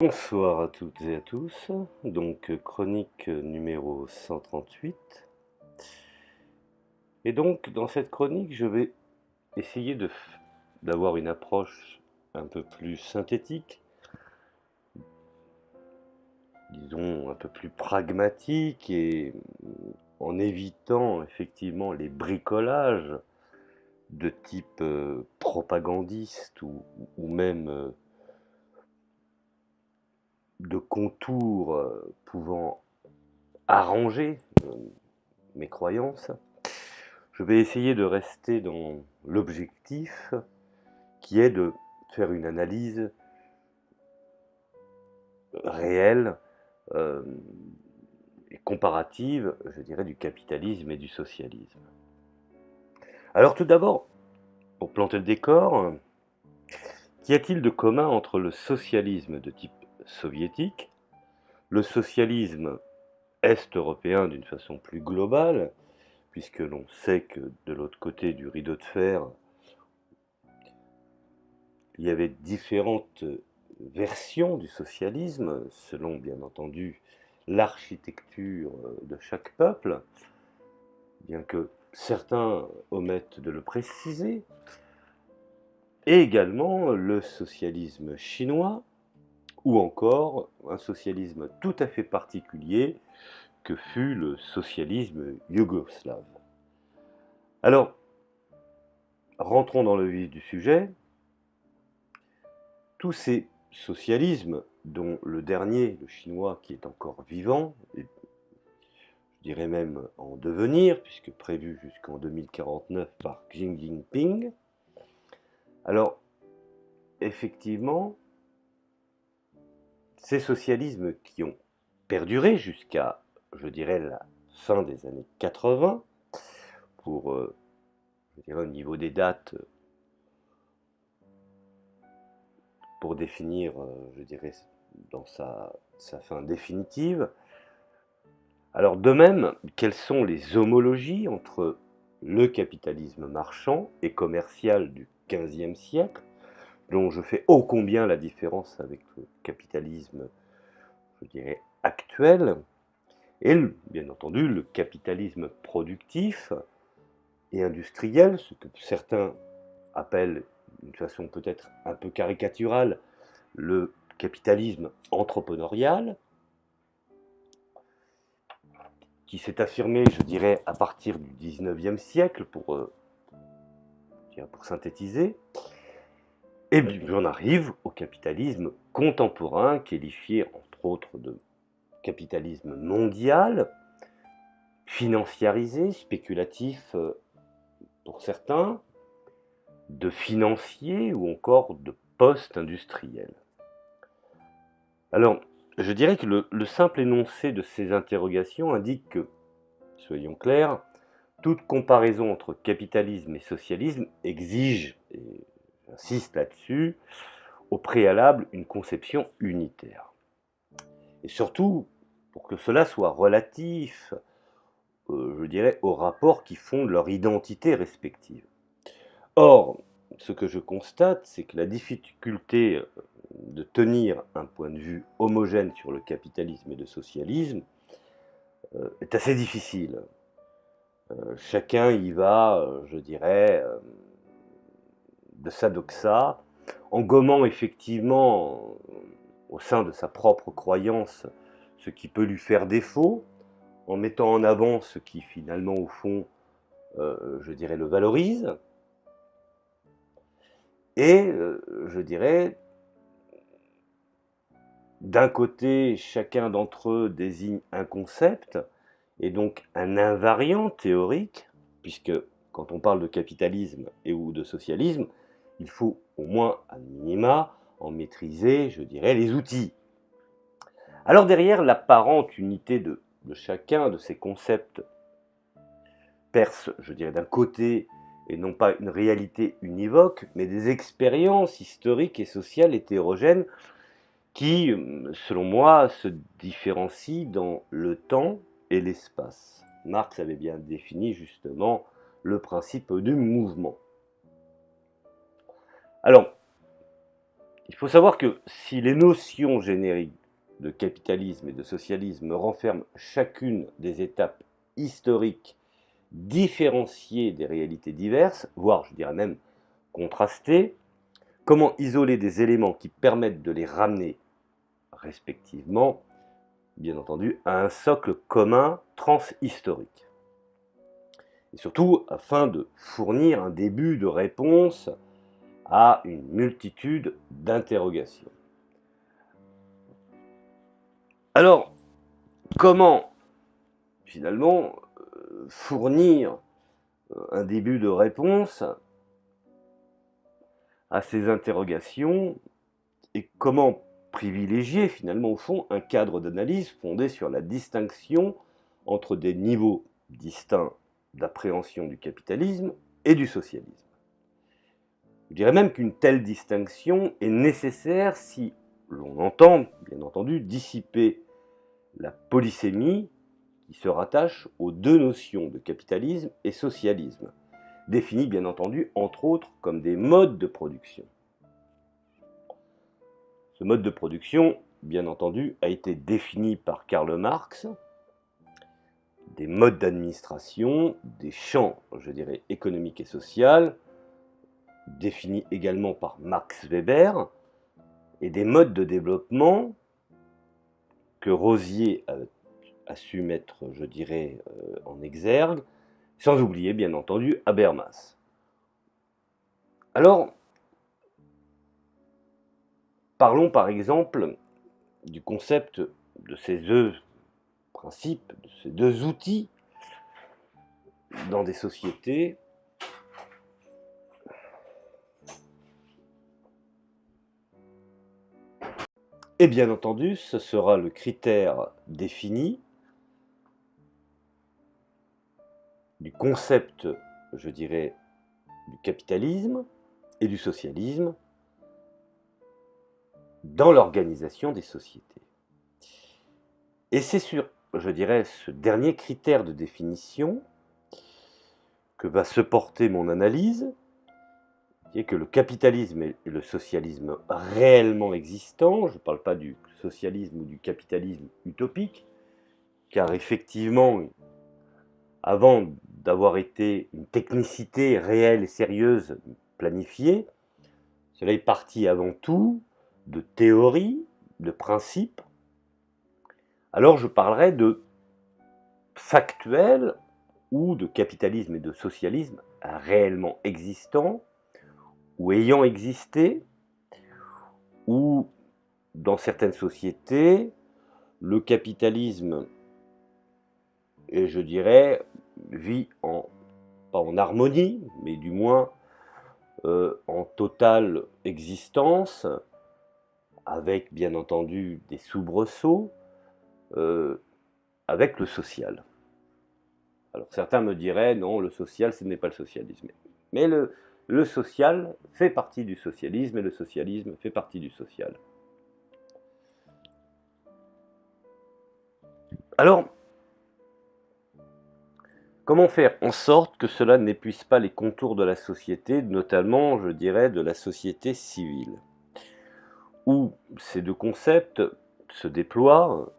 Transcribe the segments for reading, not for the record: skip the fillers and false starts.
Bonsoir à toutes et à tous, donc chronique numéro 138. Et donc dans cette chronique, je vais essayer d'avoir une approche un peu plus synthétique, disons un peu plus pragmatique et en évitant effectivement les bricolages de type propagandiste ou même de contours pouvant arranger mes croyances. Je vais essayer de rester dans l'objectif qui est de faire une analyse réelle euh, et comparative, je dirais, du capitalisme et du socialisme. Alors tout d'abord, pour planter le décor, qu'y a-t-il de commun entre le socialisme de type soviétique, le socialisme est-européen d'une façon plus globale, puisque l'on sait que de l'autre côté du rideau de fer, il y avait différentes versions du socialisme, selon bien entendu l'architecture de chaque peuple, bien que certains omettent de le préciser, et également le socialisme chinois, ou encore un socialisme tout à fait particulier que fut le socialisme yougoslave. Alors, rentrons dans le vif du sujet. Tous ces socialismes, dont le dernier, le chinois, qui est encore vivant, et je dirais même en devenir, puisque prévu jusqu'en 2049 par Xi Jinping, alors effectivement, ces socialismes qui ont perduré jusqu'à, je dirais, la fin des années 80, pour, je dirais, au niveau des dates, pour définir, je dirais, dans sa fin définitive. Alors de même, quelles sont les homologies entre le capitalisme marchand et commercial du XVe siècle, dont je fais ô combien la différence avec le capitalisme, je dirais, actuel, et bien entendu le capitalisme productif et industriel, ce que certains appellent d'une façon peut-être un peu caricaturale le capitalisme entrepreneurial, qui s'est affirmé, je dirais, à partir du XIXe siècle, pour synthétiser. Et j'en arrive au capitalisme contemporain, qualifié entre autres de capitalisme mondial, financiarisé, spéculatif pour certains, de financier ou encore de post-industriel. Alors, je dirais que le simple énoncé de ces interrogations indique que, soyons clairs, toute comparaison entre capitalisme et socialisme exige, et j'insiste là-dessus, au préalable une conception unitaire. Et surtout, pour que cela soit relatif, je dirais, aux rapports qui fondent leur identité respective. Or, ce que je constate, c'est que la difficulté de tenir un point de vue homogène sur le capitalisme et le socialisme est assez difficile. Chacun y va, je dirais, de sa doxa, en gommant effectivement au sein de sa propre croyance ce qui peut lui faire défaut, en mettant en avant ce qui finalement au fond, je dirais, le valorise, et je dirais, d'un côté, chacun d'entre eux désigne un concept, et donc un invariant théorique, puisque quand on parle de capitalisme et ou de socialisme, il faut au moins à minima en maîtriser, je dirais, les outils. Alors derrière l'apparente unité de chacun de ces concepts perce, je dirais, d'un côté, et non pas une réalité univoque, mais des expériences historiques et sociales hétérogènes qui, selon moi, se différencient dans le temps et l'espace. Marx avait bien défini justement le principe du mouvement. Alors, Il faut savoir que si les notions génériques de capitalisme et de socialisme renferment chacune des étapes historiques différenciées des réalités diverses, voire je dirais même contrastées, comment isoler des éléments qui permettent de les ramener respectivement, bien entendu, à un socle commun transhistorique. Et surtout, afin de fournir un début de réponse à une multitude d'interrogations. Alors, comment, finalement, fournir un début de réponse à ces interrogations et comment privilégier, finalement, au fond, un cadre d'analyse fondé sur la distinction entre des niveaux distincts d'appréhension du capitalisme et du socialisme. Je dirais même qu'une telle distinction est nécessaire si l'on entend, bien entendu, dissiper la polysémie qui se rattache aux deux notions de capitalisme et socialisme, définies bien entendu, entre autres, comme des modes de production. Ce mode de production, bien entendu, a été défini par Karl Marx, des modes d'administration, des champs, je dirais, économiques et sociaux, définis également par Max Weber, et des modes de développement que Rosier a su mettre, je dirais, en exergue, sans oublier, bien entendu, Habermas. Alors, parlons par exemple du concept de ces deux principes, de ces deux outils dans des sociétés et bien entendu, ce sera le critère défini du concept, je dirais, du capitalisme et du socialisme dans l'organisation des sociétés. Et c'est sur, je dirais, ce dernier critère de définition que va se porter mon analyse, qui est que le capitalisme et le socialisme réellement existants, je ne parle pas du socialisme ou du capitalisme utopique, car effectivement, avant d'avoir été une technicité réelle et sérieuse planifiée, cela est parti avant tout de théories, de principes. Alors je parlerai de factuel ou de capitalisme et de socialisme réellement existants ou ayant existé, ou dans certaines sociétés, le capitalisme, et je dirais, vit pas en harmonie, mais du moins en totale existence, avec bien entendu des soubresauts, avec le social. Alors certains me diraient, non, le social, ce n'est pas le socialisme. Mais le social fait partie du socialisme et le socialisme fait partie du social. Alors, comment faire en sorte que cela n'épuise pas les contours de la société, notamment, je dirais, de la société civile, où ces deux concepts se déploient,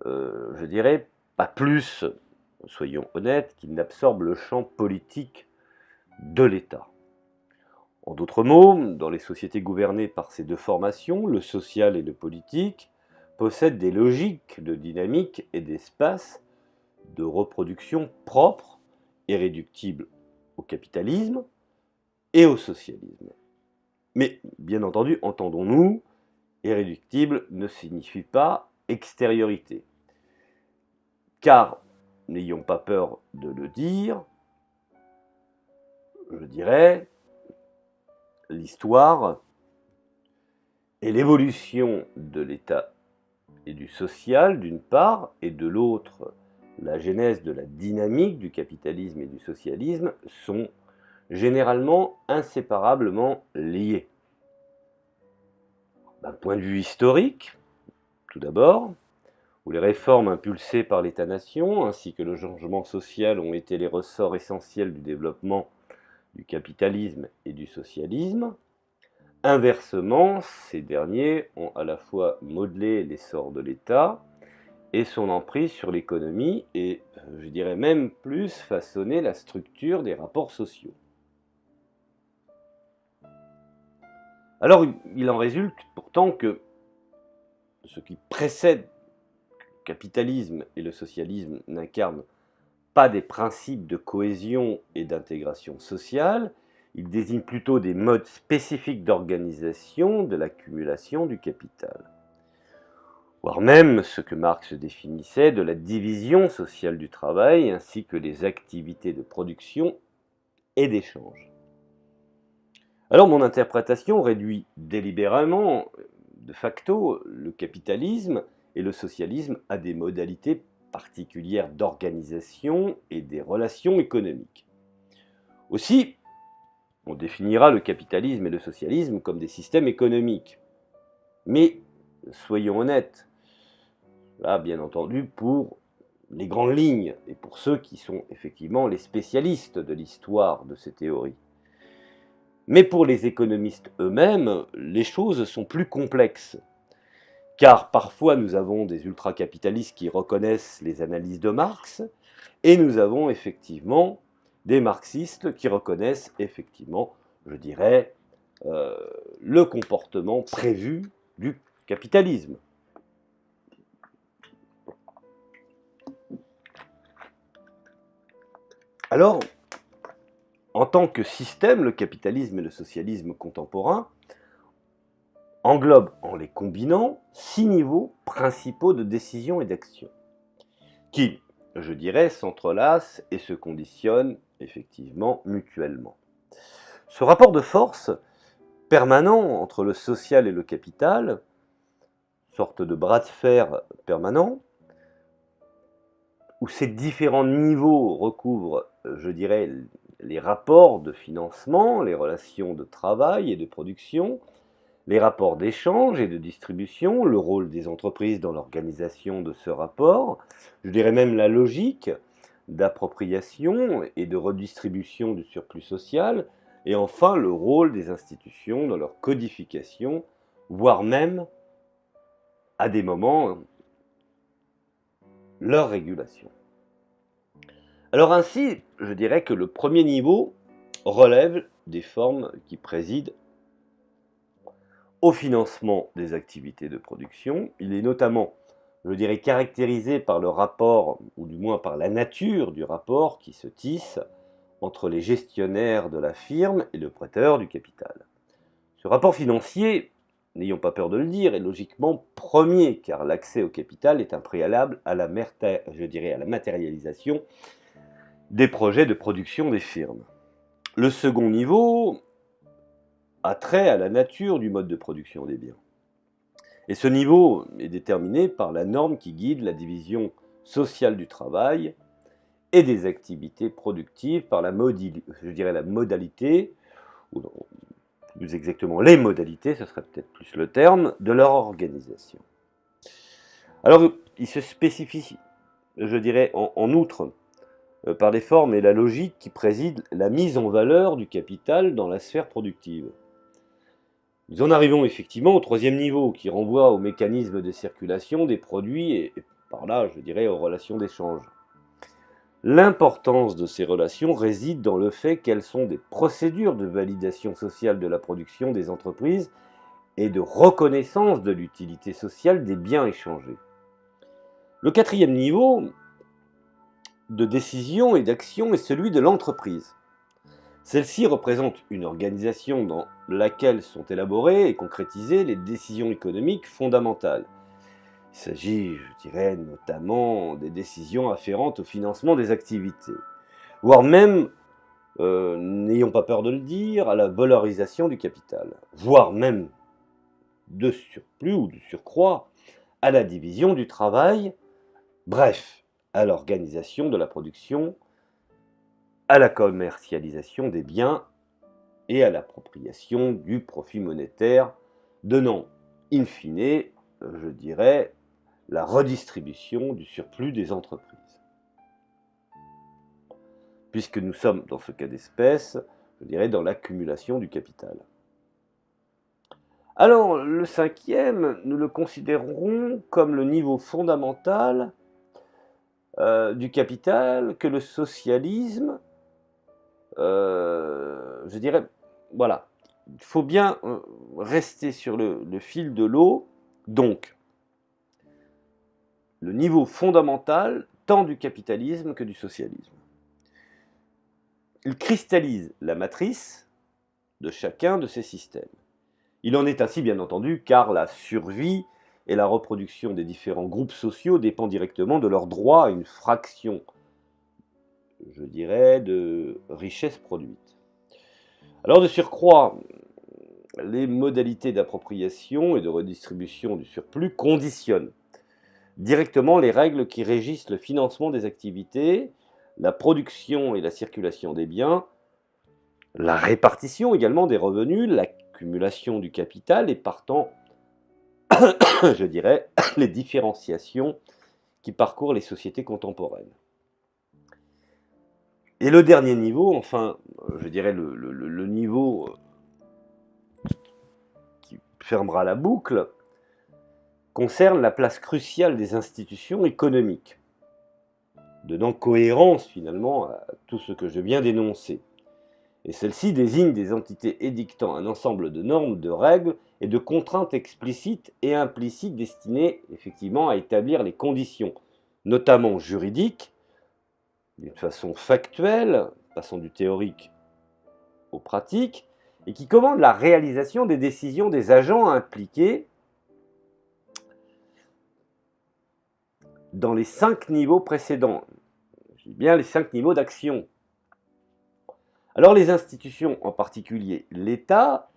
je dirais, pas plus, soyons honnêtes, qu'ils n'absorbent le champ politique de l'État. En d'autres mots, dans les sociétés gouvernées par ces deux formations, le social et le politique, possèdent des logiques de dynamique et d'espace de reproduction propres et réductibles au capitalisme et au socialisme. Mais, bien entendu, entendons-nous, irréductible ne signifie pas extériorité. Car, n'ayons pas peur de le dire, je dirais, l'histoire et l'évolution de l'État et du social, d'une part, et de l'autre, la genèse de la dynamique du capitalisme et du socialisme, sont généralement inséparablement liés. D'un point de vue historique, tout d'abord, où les réformes impulsées par l'État-nation ainsi que le changement social ont été les ressorts essentiels du développement du capitalisme et du socialisme, Inversement, ces derniers ont à la fois modelé l'essor de l'État et son emprise sur l'économie et, je dirais même plus, façonné la structure des rapports sociaux. Alors, il en résulte pourtant que ce qui précède le capitalisme et le socialisme n'incarne pas des principes de cohésion et d'intégration sociale, il désigne plutôt des modes spécifiques d'organisation de l'accumulation du capital, voire même ce que Marx définissait de la division sociale du travail, ainsi que les activités de production et d'échange. Alors mon interprétation réduit délibérément, de facto, le capitalisme et le socialisme à des modalités particulières d'organisation et des relations économiques. Aussi, on définira le capitalisme et le socialisme comme des systèmes économiques. Mais soyons honnêtes, là bien entendu pour les grandes lignes et pour ceux qui sont effectivement les spécialistes de l'histoire de ces théories. Mais pour les économistes eux-mêmes, les choses sont plus complexes. Car parfois nous avons des ultracapitalistes qui reconnaissent les analyses de Marx, et nous avons effectivement des marxistes qui reconnaissent effectivement, je dirais, le comportement prévu du capitalisme. Alors, en tant que système, le capitalisme et le socialisme contemporain englobent, en les combinant, 6 niveaux principaux de décision et d'action, qui, je dirais, s'entrelacent et se conditionnent effectivement mutuellement. Ce rapport de force permanent entre le social et le capital, sorte de bras de fer permanent, où ces différents niveaux recouvrent, je dirais, les rapports de financement, les relations de travail et de production, les rapports d'échange et de distribution, le rôle des entreprises dans l'organisation de ce rapport, je dirais même la logique d'appropriation et de redistribution du surplus social, et enfin le rôle des institutions dans leur codification, voire même, à des moments, leur régulation. Alors ainsi, je dirais que le premier niveau relève des formes qui président au financement des activités de production. Il est notamment, je dirais, caractérisé par le rapport, ou du moins par la nature du rapport qui se tisse entre les gestionnaires de la firme et le prêteur du capital. Ce rapport financier, n'ayons pas peur de le dire, est logiquement premier, car l'accès au capital est un préalable à la matérialisation des projets de production des firmes. Le second niveau a trait à la nature du mode de production des biens. Et ce niveau est déterminé par la norme qui guide la division sociale du travail et des activités productives par la modalité, ou plus exactement les modalités, ce serait peut-être plus le terme, de leur organisation. Alors, il se spécifie, je dirais, en outre, par les formes et la logique qui président la mise en valeur du capital dans la sphère productive. Nous en arrivons effectivement au troisième niveau, qui renvoie au mécanisme de circulation des produits et par là, je dirais, aux relations d'échange. L'importance de ces relations réside dans le fait qu'elles sont des procédures de validation sociale de la production des entreprises et de reconnaissance de l'utilité sociale des biens échangés. Le quatrième niveau de décision et d'action est celui de l'entreprise. Celle-ci représente une organisation dans laquelle sont élaborées et concrétisées les décisions économiques fondamentales. Il s'agit, je dirais, notamment des décisions afférentes au financement des activités, voire même, n'ayons pas peur de le dire, à la valorisation du capital, voire même, de surplus ou de surcroît, à la division du travail, bref, à l'organisation de la production, à la commercialisation des biens et à l'appropriation du profit monétaire, donnant, in fine, je dirais, la redistribution du surplus des entreprises. Puisque nous sommes, dans ce cas d'espèce, je dirais, dans l'accumulation du capital. Alors, le cinquième, nous le considérons comme le niveau fondamental du capital que le socialisme, je dirais, voilà, il faut bien rester sur le fil de l'eau. Donc, le niveau fondamental tant du capitalisme que du socialisme. Il cristallise la matrice de chacun de ces systèmes. Il en est ainsi, bien entendu, car la survie et la reproduction des différents groupes sociaux dépend directement de leur droit à une fraction, je dirais, de richesse produite. Alors de surcroît, les modalités d'appropriation et de redistribution du surplus conditionnent directement les règles qui régissent le financement des activités, la production et la circulation des biens, la répartition également des revenus, l'accumulation du capital et partant, je dirais, les différenciations qui parcourent les sociétés contemporaines. Et le dernier niveau, enfin, je dirais le niveau qui fermera la boucle, concerne la place cruciale des institutions économiques, donnant cohérence finalement à tout ce que je viens d'énoncer. Et celle-ci désigne des entités édictant un ensemble de normes, de règles et de contraintes explicites et implicites destinées effectivement à établir les conditions, notamment juridiques, d'une façon factuelle, passant du théorique au pratique, et qui commandent la réalisation des décisions des agents impliqués dans les 5 niveaux précédents. Je dis bien les 5 niveaux d'action. Alors les institutions, en particulier l'État,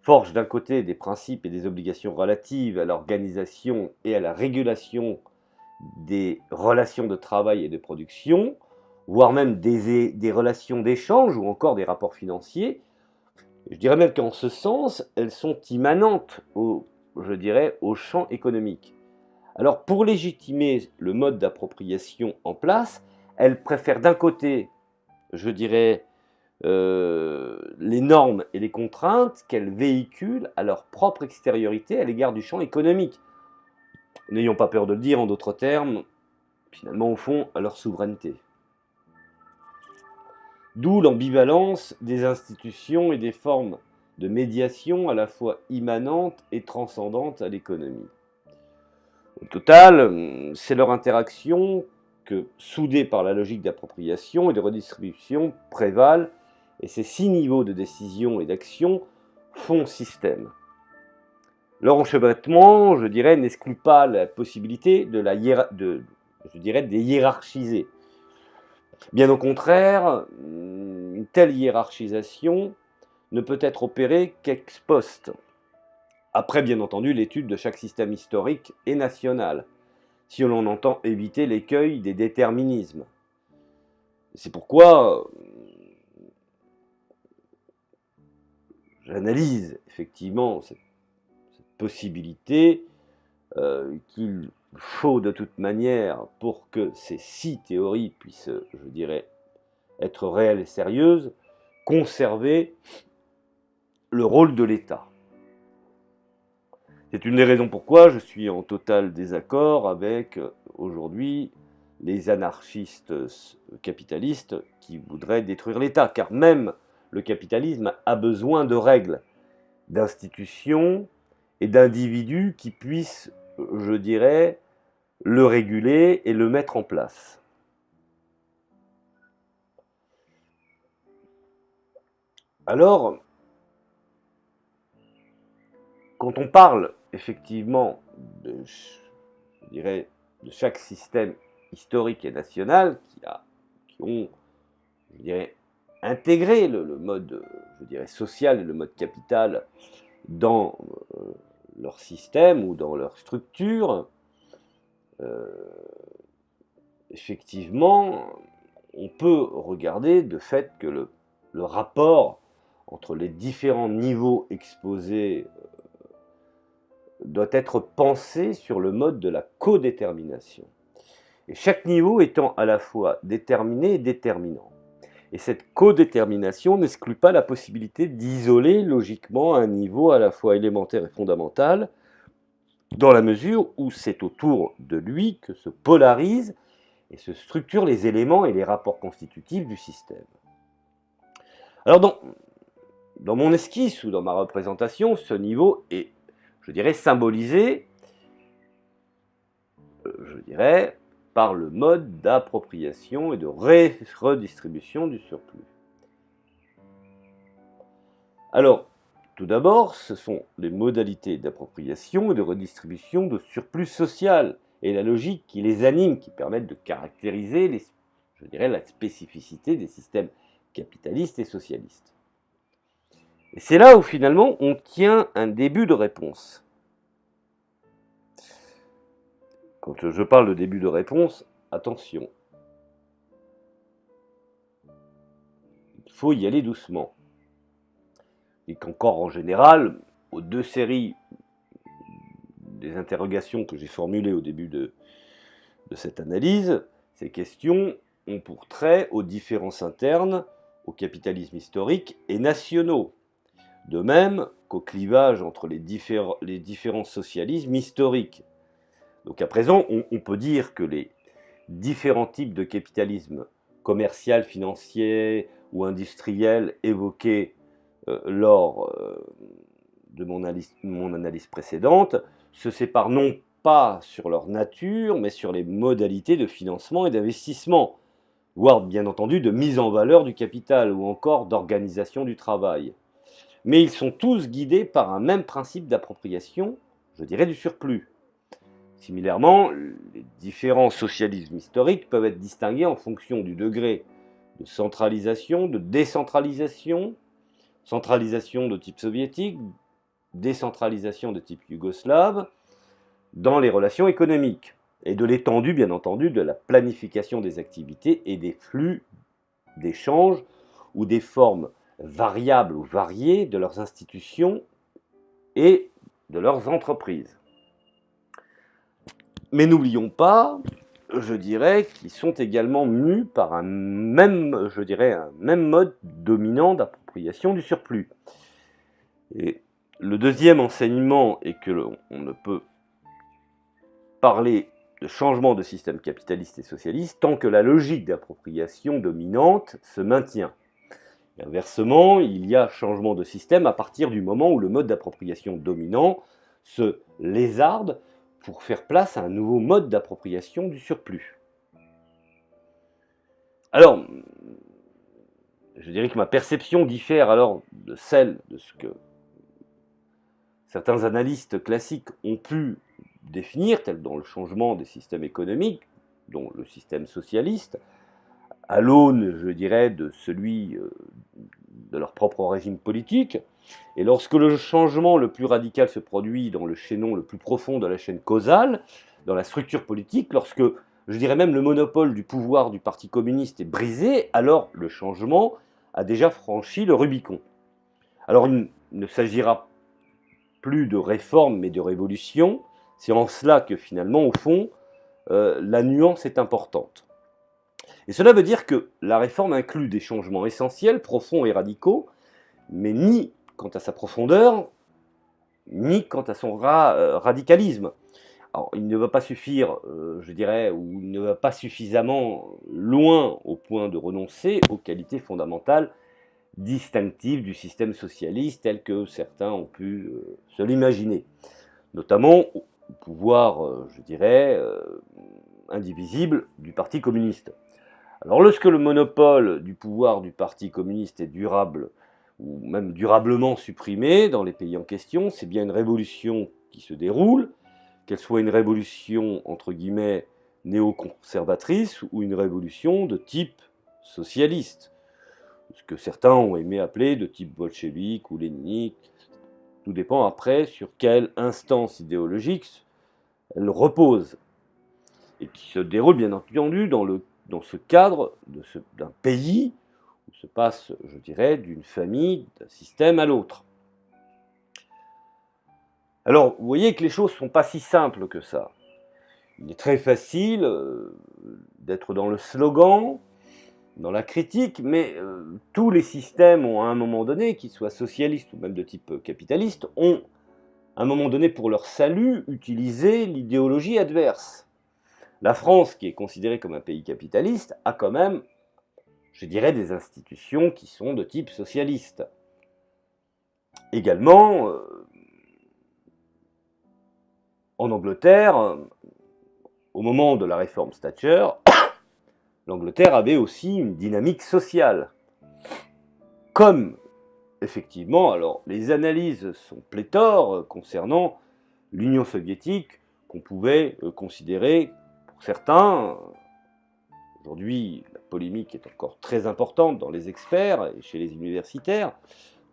forgent d'un côté des principes et des obligations relatives à l'organisation et à la régulation des relations de travail et de production, voire même des relations d'échange ou encore des rapports financiers. Je dirais même qu'en ce sens, elles sont immanentes je dirais, au champ économique. Alors pour légitimer le mode d'appropriation en place, elles préfèrent d'un côté, je dirais, les normes et les contraintes qu'elles véhiculent à leur propre extériorité à l'égard du champ économique. N'ayons pas peur de le dire, en d'autres termes, finalement au fond, à leur souveraineté. D'où l'ambivalence des institutions et des formes de médiation à la fois immanentes et transcendantes à l'économie. Au total, c'est leur interaction que, soudée par la logique d'appropriation et de redistribution, prévalent, et ces 6 niveaux de décision et d'action font système. Leur enchevêtrement, je dirais, n'exclut pas la possibilité de les hiérarchiser. Bien au contraire, une telle hiérarchisation ne peut être opérée qu'ex post, après bien entendu l'étude de chaque système historique et national, si l'on entend éviter l'écueil des déterminismes. C'est pourquoi j'analyse effectivement cette possibilité qu'il faut de toute manière, pour que ces 6 théories puissent, je dirais, être réelles et sérieuses, conserver le rôle de l'État. C'est une des raisons pourquoi je suis en total désaccord avec, aujourd'hui, les anarchistes capitalistes qui voudraient détruire l'État, car même le capitalisme a besoin de règles, d'institutions et d'individus qui puissent, je dirais, le réguler et le mettre en place. Alors, quand on parle effectivement je dirais, de chaque système historique et national qui ont, je dirais, intégré le mode, je dirais, social et le mode capital dans leur système ou dans leur structure, effectivement, on peut regarder de fait que le rapport entre les différents niveaux exposés doit être pensé sur le mode de la codétermination. Et chaque niveau étant à la fois déterminé et déterminant. Et cette codétermination n'exclut pas la possibilité d'isoler logiquement un niveau à la fois élémentaire et fondamental, dans la mesure où c'est autour de lui que se polarisent et se structurent les éléments et les rapports constitutifs du système. Alors dans mon esquisse ou dans ma représentation, ce niveau est, je dirais, symbolisé, par le mode d'appropriation et de redistribution du surplus. Alors, tout d'abord, ce sont les modalités d'appropriation et de redistribution de surplus social et la logique qui les anime, qui permettent de caractériser, la spécificité des systèmes capitalistes et socialistes. Et c'est là où finalement on tient un début de réponse. Quand je parle de début de réponse, attention. Il faut y aller doucement. Et qu'encore en général, aux deux séries des interrogations que j'ai formulées au début de cette analyse, ces questions ont pour trait aux différences internes, au capitalisme historique et nationaux, de même qu'au clivage entre les différents socialismes historiques. Donc à présent, on peut dire que les différents types de capitalisme commercial, financier ou industriel évoqués lors de mon analyse précédente se séparent non pas sur leur nature, mais sur les modalités de financement et d'investissement, voire bien entendu de mise en valeur du capital ou encore d'organisation du travail. Mais ils sont tous guidés par un même principe d'appropriation, je dirais du surplus. Similairement, les différents socialismes historiques peuvent être distingués en fonction du degré de centralisation, de décentralisation, centralisation de type soviétique, décentralisation de type yougoslave, dans les relations économiques, et de l'étendue, bien entendu, de la planification des activités et des flux d'échanges ou des formes variables ou variées de leurs institutions et de leurs entreprises. Mais n'oublions pas, je dirais, qu'ils sont également mus par un même mode dominant d'appropriation du surplus. Et le deuxième enseignement est que l'on ne peut parler de changement de système capitaliste et socialiste tant que la logique d'appropriation dominante se maintient. Et inversement, il y a changement de système à partir du moment où le mode d'appropriation dominant se lézarde pour faire place à un nouveau mode d'appropriation du surplus. Alors, je dirais que ma perception diffère alors de celle de ce que certains analystes classiques ont pu définir, tel dans le changement des systèmes économiques, dont le système socialiste, à l'aune, je dirais, de celui de leur propre régime politique. Et lorsque le changement le plus radical se produit dans le chaînon le plus profond de la chaîne causale, dans la structure politique, lorsque, je dirais même, le monopole du pouvoir du Parti communiste est brisé, alors le changement a déjà franchi le Rubicon. Alors il ne s'agira plus de réforme mais de révolution. C'est en cela que finalement, au fond, la nuance est importante. Et cela veut dire que la réforme inclut des changements essentiels, profonds et radicaux, mais ni quant à sa profondeur, ni quant à son radicalisme. Alors, il ne va pas suffire, je dirais, ou il ne va pas suffisamment loin au point de renoncer aux qualités fondamentales distinctives du système socialiste tel que certains ont pu se l'imaginer, notamment au pouvoir, je dirais, indivisible du Parti communiste. Alors lorsque le monopole du pouvoir du Parti communiste est durable, ou même durablement supprimé dans les pays en question, c'est bien une révolution qui se déroule, qu'elle soit une révolution entre guillemets néoconservatrice ou une révolution de type socialiste, ce que certains ont aimé appeler de type bolchevique ou léninique. Tout dépend après sur quelle instance idéologique elle repose, et qui se déroule bien entendu dans ce cadre d'un pays où se passe, je dirais, d'une famille, d'un système à l'autre. Alors, vous voyez que les choses ne sont pas si simples que ça. Il est très facile d'être dans le slogan, dans la critique, mais tous les systèmes ont à un moment donné, qu'ils soient socialistes ou même de type capitaliste, ont à un moment donné pour leur salut utilisé l'idéologie adverse. La France, qui est considérée comme un pays capitaliste, a quand même, je dirais, des institutions qui sont de type socialiste. Également, en Angleterre, au moment de la réforme Thatcher, l'Angleterre avait aussi une dynamique sociale. Comme, effectivement, alors les analyses sont pléthores concernant l'Union soviétique, qu'on pouvait considérer, pour certains, aujourd'hui la polémique est encore très importante dans les experts et chez les universitaires,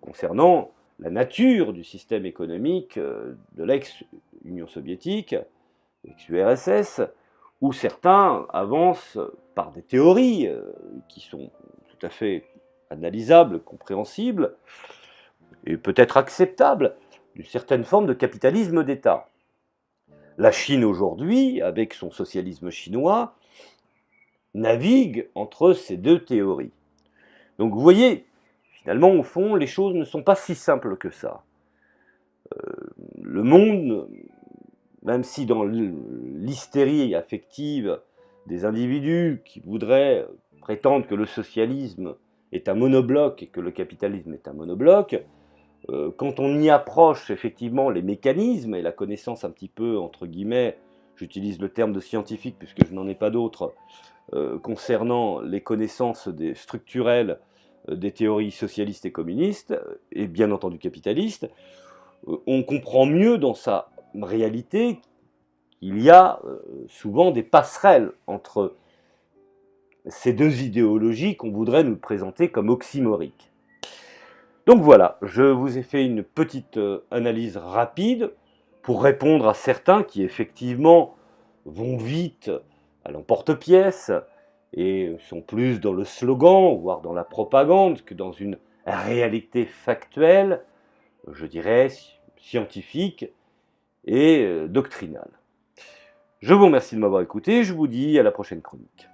concernant la nature du système économique de l'ex-Union soviétique, ex-URSS, où certains avancent par des théories qui sont tout à fait analysables, compréhensibles, et peut-être acceptables, d'une certaine forme de capitalisme d'État. La Chine aujourd'hui, avec son socialisme chinois, navigue entre ces deux théories. Donc vous voyez, finalement, au fond, les choses ne sont pas si simples que ça. Le monde, même si dans l'hystérie affective des individus qui voudraient prétendre que le socialisme est un monobloc et que le capitalisme est un monobloc, quand on y approche effectivement les mécanismes et la connaissance un petit peu, entre guillemets, j'utilise le terme de scientifique puisque je n'en ai pas d'autre, concernant les connaissances structurelles des théories socialistes et communistes, et bien entendu capitalistes, on comprend mieux dans sa réalité qu'il y a souvent des passerelles entre ces deux idéologies qu'on voudrait nous présenter comme oxymoriques. Donc voilà, je vous ai fait une petite analyse rapide pour répondre à certains qui effectivement vont vite à l'emporte-pièce et sont plus dans le slogan, voire dans la propagande, que dans une réalité factuelle, je dirais, scientifique et doctrinale. Je vous remercie de m'avoir écouté, je vous dis à la prochaine chronique.